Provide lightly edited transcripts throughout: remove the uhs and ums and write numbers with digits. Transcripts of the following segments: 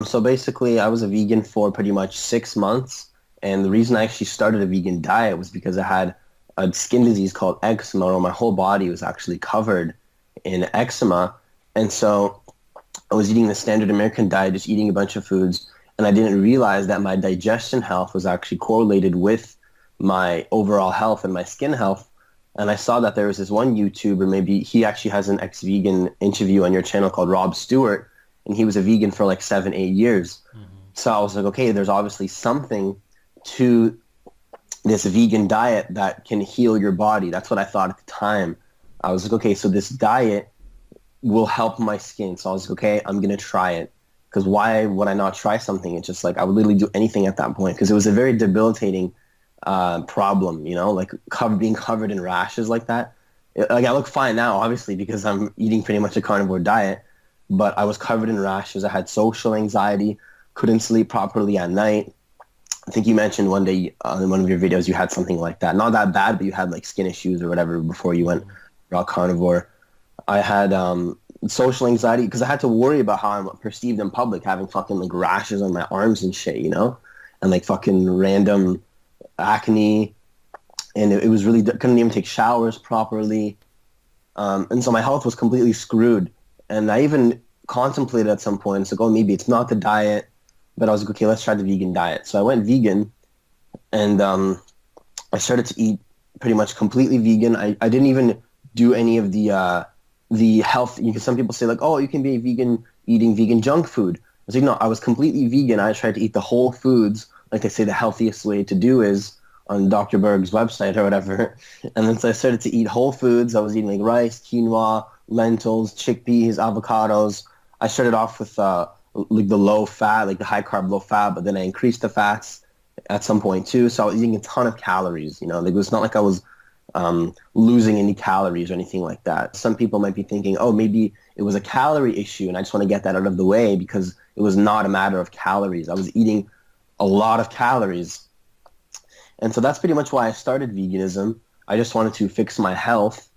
So basically, I was a vegan for pretty much 6 months. And the reason I actually started a vegan diet was because I had a skin disease called eczema, or my whole body was actually covered in eczema. And so I was eating the standard American diet, just eating a bunch of foods. And I didn't realize that my digestion health was actually correlated with my overall health and my skin health. And I saw that there was this one YouTuber, maybe he actually has an ex-vegan interview on your channel called Rob Stewart, and he was a vegan for like 7, 8 years. So I was like, okay, there's obviously something to this vegan diet that can heal your body. That's what I thought at the time. I was like, okay, so this diet will help my skin. So I was like, okay, I'm going to try it. Because why would I not try something? It's just like I would literally do anything at that point because it was a very debilitating problem, like being covered in rashes like that. Like I look fine now, obviously, because I'm eating pretty much a carnivore diet, but I was covered in rashes. I had social anxiety, couldn't sleep properly at night. I think you mentioned one day in one of your videos you had something like that. Not that bad, but you had like skin issues or whatever before you went raw carnivore. I had social anxiety because I had to worry about how I'm perceived in public, having fucking like rashes on my arms and shit, and like fucking random acne, and it was really couldn't even take showers properly, and so my health was completely screwed. And I even contemplated at some point, it's like, oh, maybe it's not the diet, but I was like, okay, let's try the vegan diet. So I went vegan, and I started to eat pretty much completely vegan. I didn't even do any of the health. Some people say like, oh, you can be a vegan eating vegan junk food. I was like, no, I was completely vegan. I tried to eat the whole foods. Like they say, the healthiest way to do is on Dr. Berg's website or whatever. And then so I started to eat whole foods. I was eating like rice, quinoa, lentils, chickpeas, avocados. I started off with like the low fat, like the high carb, low fat, but then I increased the fats at some point too. So I was eating a ton of calories. Like it was not like I was losing any calories or anything like that. Some people might be thinking, oh, maybe it was a calorie issue, and I just want to get that out of the way because it was not a matter of calories. I was eating a lot of calories. And so that's pretty much why I started veganism. I just wanted to fix my health.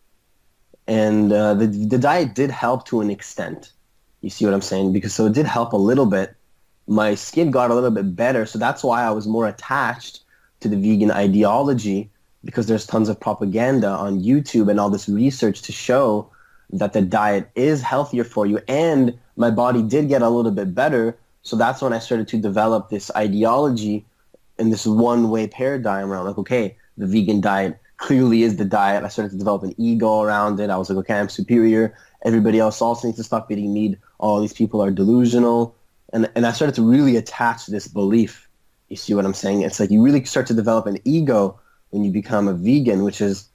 And the diet did help to an extent. You see what I'm saying? Because so it did help a little bit. My skin got a little bit better. So that's why I was more attached to the vegan ideology, because there's tons of propaganda on YouTube and all this research to show that the diet is healthier for you. And my body did get a little bit better. So that's when I started to develop this ideology in this one-way paradigm around like, okay, the vegan diet clearly is the diet. I started to develop an ego around it. I was like, okay, I'm superior. Everybody else also needs to stop eating meat. All these people are delusional. And I started to really attach to this belief. You see what I'm saying? It's like you really start to develop an ego when you become a vegan, which is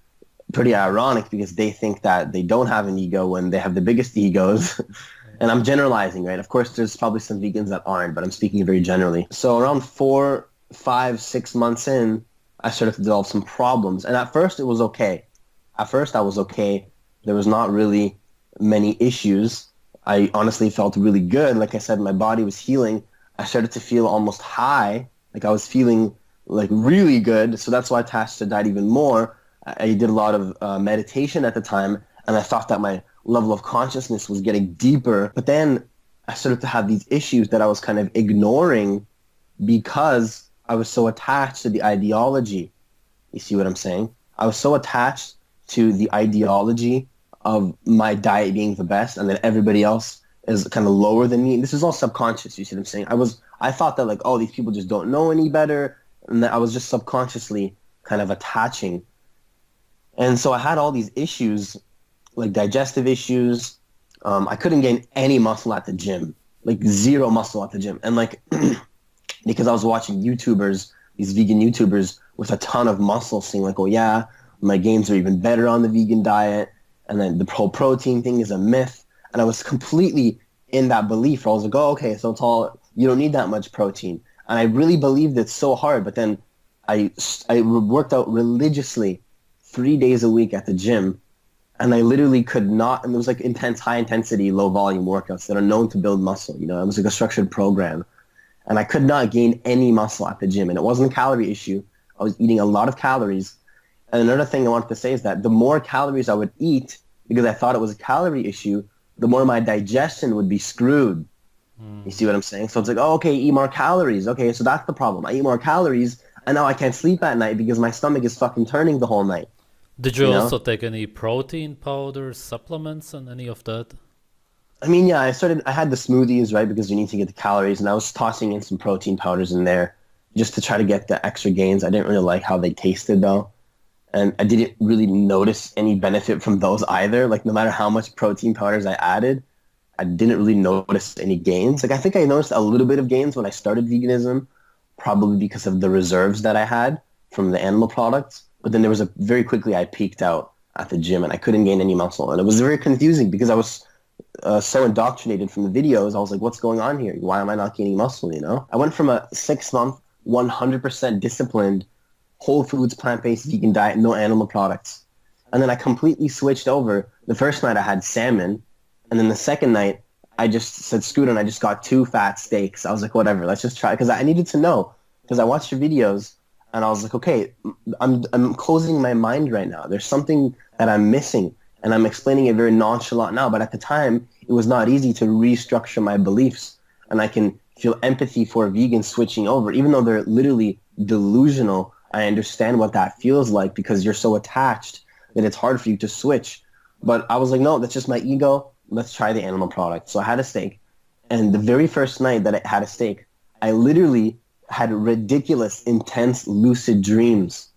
pretty ironic because they think that they don't have an ego when they have the biggest egos. And I'm generalizing, right? Of course, there's probably some vegans that aren't, but I'm speaking very generally. So around 4, 5, 6 months in, I started to develop some problems. And at first, it was okay. At first, I was okay. There was not really many issues. I honestly felt really good. Like I said, my body was healing. I started to feel almost high. Like I was feeling like really good. So that's why I attached to diet even more. I did a lot of meditation at the time, and I thought that my level of consciousness was getting deeper. But then I started to have these issues that I was kind of ignoring because I was so attached to the ideology. You see what I'm saying? I was so attached to the ideology of my diet being the best and that everybody else is kind of lower than me. And this is all subconscious, you see what I'm saying? I thought that like, oh, these people just don't know any better. And that I was just subconsciously kind of attaching. And so I had all these issues, like digestive issues. I couldn't gain any muscle at the gym, like zero muscle at the gym. And like, because I was watching YouTubers, these vegan YouTubers with a ton of muscle saying like, oh yeah, my gains are even better on the vegan diet. And then the whole protein thing is a myth. And I was completely in that belief. I was like, oh, okay, so it's all, you don't need that much protein. And I really believed it so hard. But then I worked out religiously 3 days a week at the gym. And I literally could not, and it was like intense, high intensity, low volume workouts that are known to build muscle. It was like a structured program. And I could not gain any muscle at the gym. And it wasn't a calorie issue. I was eating a lot of calories. And another thing I wanted to say is that the more calories I would eat, because I thought it was a calorie issue, the more my digestion would be screwed. You see what I'm saying? So it's like, oh, okay, eat more calories. Okay, so that's the problem. I eat more calories, and now I can't sleep at night because my stomach is fucking turning the whole night. Did you You know? also take any protein powders, supplements, and any of that? I mean, yeah, I had the smoothies, right, because you need to get the calories, and I was tossing in some protein powders in there just to try to get the extra gains. I didn't really like how they tasted though, and I didn't really notice any benefit from those either. Like no matter how much protein powders I added, I didn't really notice any gains. Like I think I noticed a little bit of gains when I started veganism, probably because of the reserves that I had from the animal products. But then there was a very quickly I peaked out at the gym and I couldn't gain any muscle, and it was very confusing because I was so indoctrinated from the videos. I was like, what's going on here? Why am I not gaining muscle? You know, I went from a 6 month, 100% disciplined, whole foods, plant-based vegan diet, no animal products. And then I completely switched over. The first night I had salmon. And then the second night I just said, screw it, and I just got 2 fat steaks. I was like, whatever, let's just try. Because I needed to know. Because I watched your videos and I was like, okay, I'm closing my mind right now. There's something that I'm missing. And I'm explaining it very nonchalant now. But at the time, it was not easy to restructure my beliefs. And I can feel empathy for vegans switching over. Even though they're literally delusional, I understand what that feels like because you're so attached that it's hard for you to switch. But I was like, no, that's just my ego. Let's try the animal product. So I had a steak. And the very first night that I had a steak, I literally had ridiculous, intense, lucid dreams.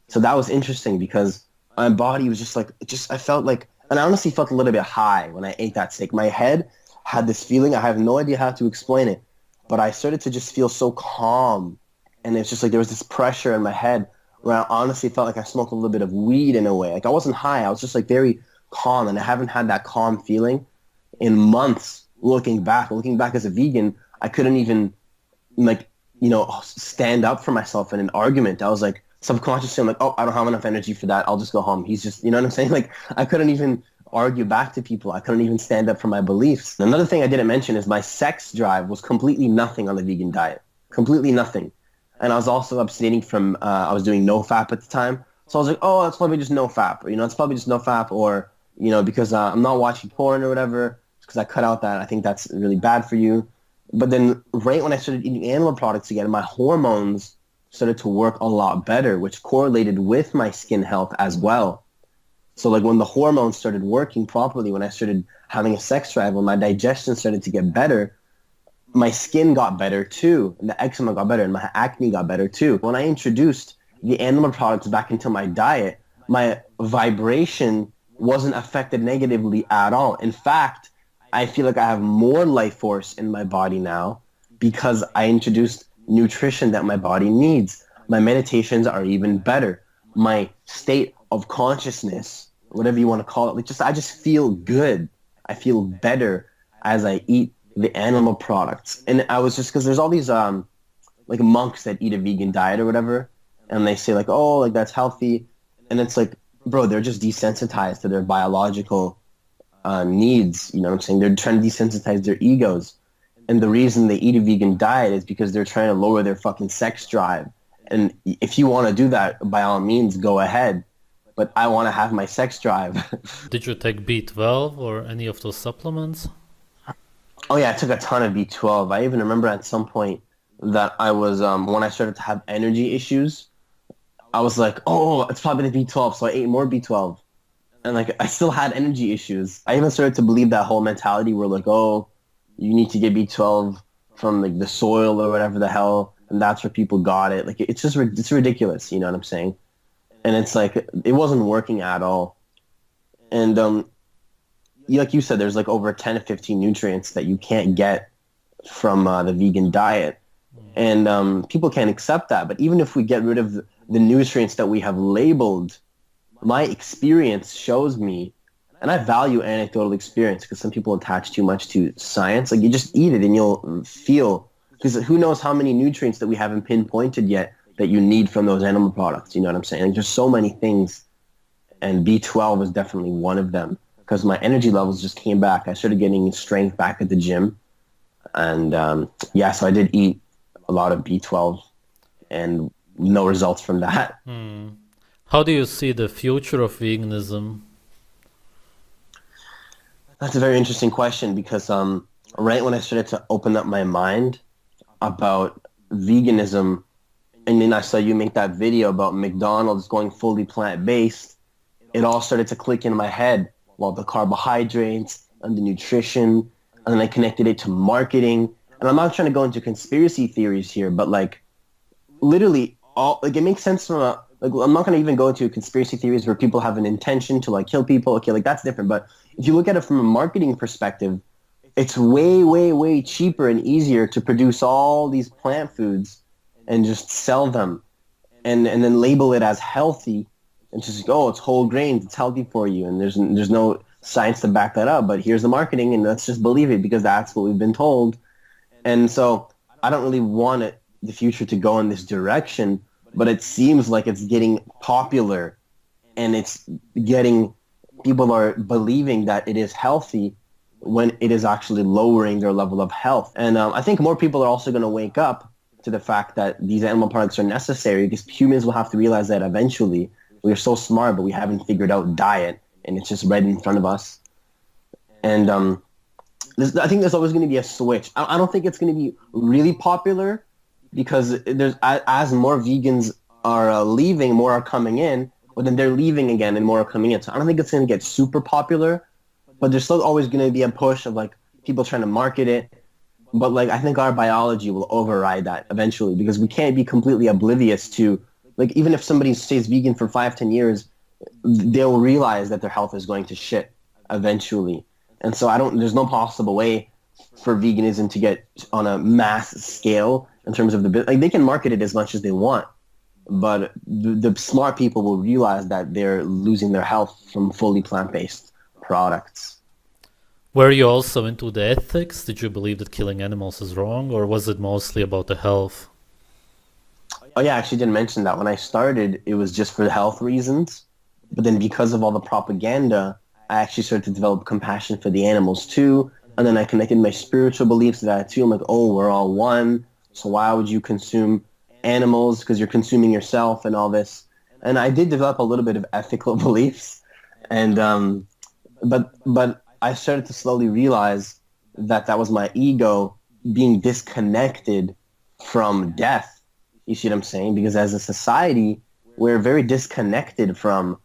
So that was interesting because my body was just like, I felt like, and I honestly felt a little bit high when I ate that steak. My head had this feeling, I have no idea how to explain it, but I started to just feel so calm. And it's just like there was this pressure in my head where I honestly felt like I smoked a little bit of weed in a way. Like I wasn't high, I was just like very calm, and I haven't had that calm feeling in months. Looking back as a vegan, I couldn't even like, stand up for myself in an argument. I was like, subconsciously, I'm like, oh, I don't have enough energy for that. I'll just go home. He's just, you know what I'm saying? Like, I couldn't even argue back to people. I couldn't even stand up for my beliefs. Another thing I didn't mention is my sex drive was completely nothing on the vegan diet. Completely nothing. And I was also abstaining from, I was doing no fap at the time. So I was like, oh, it's probably just no fap. Or, it's probably just no fap. Or, because I'm not watching porn or whatever, because I cut out that. I think that's really bad for you. But then right when I started eating animal products again, my hormones started to work a lot better, which correlated with my skin health as well. So like when the hormones started working properly, when I started having a sex drive, when my digestion started to get better, my skin got better too, and the eczema got better, and my acne got better too. When I introduced the animal products back into my diet, my vibration wasn't affected negatively at all. In fact, I feel like I have more life force in my body now because I introduced nutrition that my body needs. My meditations are even better. My state of consciousness, whatever you want to call it, I just feel good. I feel better as I eat the animal products. And I was just, because there's all these like monks that eat a vegan diet or whatever, and they say like, oh, like that's healthy. And it's like, bro, they're just desensitized to their biological needs. You know what I'm saying? They're trying to desensitize their egos. And the reason they eat a vegan diet is because they're trying to lower their fucking sex drive. And if you want to do that, by all means, go ahead. But I want to have my sex drive. Did you take B12 or any of those supplements? Oh yeah, I took a ton of B12. I even remember at some point that I was, when I started to have energy issues, I was like, oh, it's probably the B12. So I ate more B12. And like, I still had energy issues. I even started to believe that whole mentality where like, oh, you need to get B12 from like the soil or whatever the hell. And that's where people got it. Like, it's just, it's ridiculous. You know what I'm saying? And it's like, it wasn't working at all. And like you said, there's like over 10 to 15 nutrients that you can't get from the vegan diet. And people can't accept that. But even if we get rid of the nutrients that we have labeled, my experience shows me, and I value anecdotal experience because some people attach too much to science. Like you just eat it and you'll feel, because who knows how many nutrients that we haven't pinpointed yet that you need from those animal products. You know what I'm saying? Like, there's so many things, and B12 is definitely one of them because my energy levels just came back. I started getting strength back at the gym. And so I did eat a lot of B12 and no results from that. How do you see the future of veganism? That's a very interesting question because right when I started to open up my mind about veganism, and then I saw you make that video about McDonald's going fully plant-based, it all started to click in my head. Well, the carbohydrates and the nutrition, and then I connected it to marketing. And I'm not trying to go into conspiracy theories here, but like literally all like it makes sense from a like I'm not going to even go into conspiracy theories where people have an intention to like kill people. Okay, like that's different. But if you look at it from a marketing perspective, it's way, way, way cheaper and easier to produce all these plant foods and just sell them and then label it as healthy and just oh, it's whole grains, it's healthy for you, and there's no science to back that up. But here's the marketing, and let's just believe it because that's what we've been told. And so I don't really want the future to go in this direction, but it seems like it's getting popular and it's getting people are believing that it is healthy when it is actually lowering their level of health. And I think more people are also going to wake up to the fact that these animal products are necessary because humans will have to realize that eventually. We're so smart, but we haven't figured out diet, and it's just right in front of us. And I think there's always going to be a switch. I don't think it's going to be really popular because there's as more vegans are leaving, more are coming in, but then they're leaving again and more are coming in. So I don't think it's going to get super popular, but there's still always going to be a push of like people trying to market it. But like I think our biology will override that eventually because we can't be completely oblivious to like even if somebody stays vegan for 5-10 years, they'll realize that their health is going to shit eventually. And so there's no possible way for veganism to get on a mass scale in terms of like they can market it as much as they want, but the smart people will realize that they're losing their health from fully plant-based products. Were you also into the ethics? Did you believe that killing animals is wrong, or was it mostly about the health? Oh yeah, I actually didn't mention that. When I started, it was just for health reasons. But then because of all the propaganda, I actually started to develop compassion for the animals too. And then I connected my spiritual beliefs to that too. I'm like, oh, we're all one. So why would you consume animals? Because you're consuming yourself and all this. And I did develop a little bit of ethical beliefs. And but I started to slowly realize that that was my ego being disconnected from death. You see what I'm saying? Because as a society, we're very disconnected from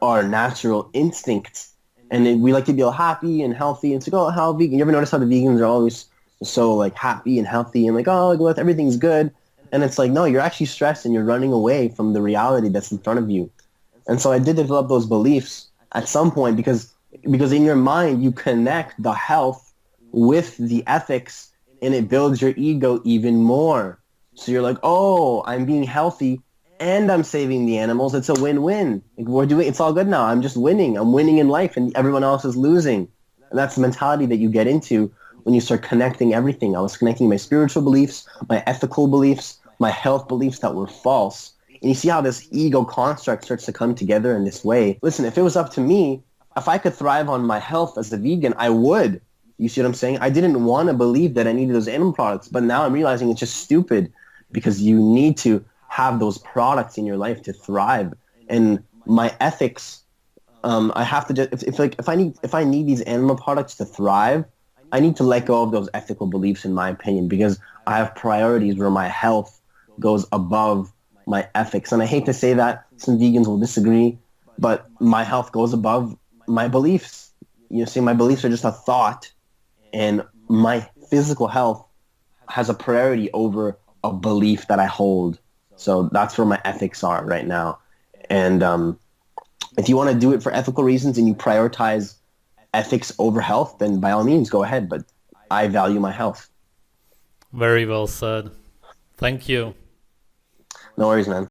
our natural instincts. And we like to be all happy and healthy. And it's like, oh, how vegan? You ever notice how the vegans are always so like happy and healthy and like, oh, everything's good. And it's like, no, you're actually stressed and you're running away from the reality that's in front of you. And so I did develop those beliefs at some point because in your mind, you connect the health with the ethics and it builds your ego even more. So you're like, oh, I'm being healthy and I'm saving the animals. It's a win-win. Like it's all good now. I'm just winning. I'm winning in life and everyone else is losing. And that's the mentality that you get into when you start connecting everything. I was connecting my spiritual beliefs, my ethical beliefs, my health beliefs that were false. And you see how this ego construct starts to come together in this way. Listen, if it was up to me, if I could thrive on my health as a vegan, I would. You see what I'm saying? I didn't want to believe that I needed those animal products, but now I'm realizing it's just stupid. Because you need to have those products in your life to thrive. And my ethics, I have to just if I need these animal products to thrive, I need to let go of those ethical beliefs, in my opinion, because I have priorities where my health goes above my ethics. And I hate to say that, some vegans will disagree, but my health goes above my beliefs. You see, my beliefs are just a thought, and my physical health has a priority over a belief that I hold. So that's where my ethics are right now. And if you want to do it for ethical reasons and you prioritize ethics over health, then by all means, go ahead. But I value my health. Very well said. Thank you. No worries, man.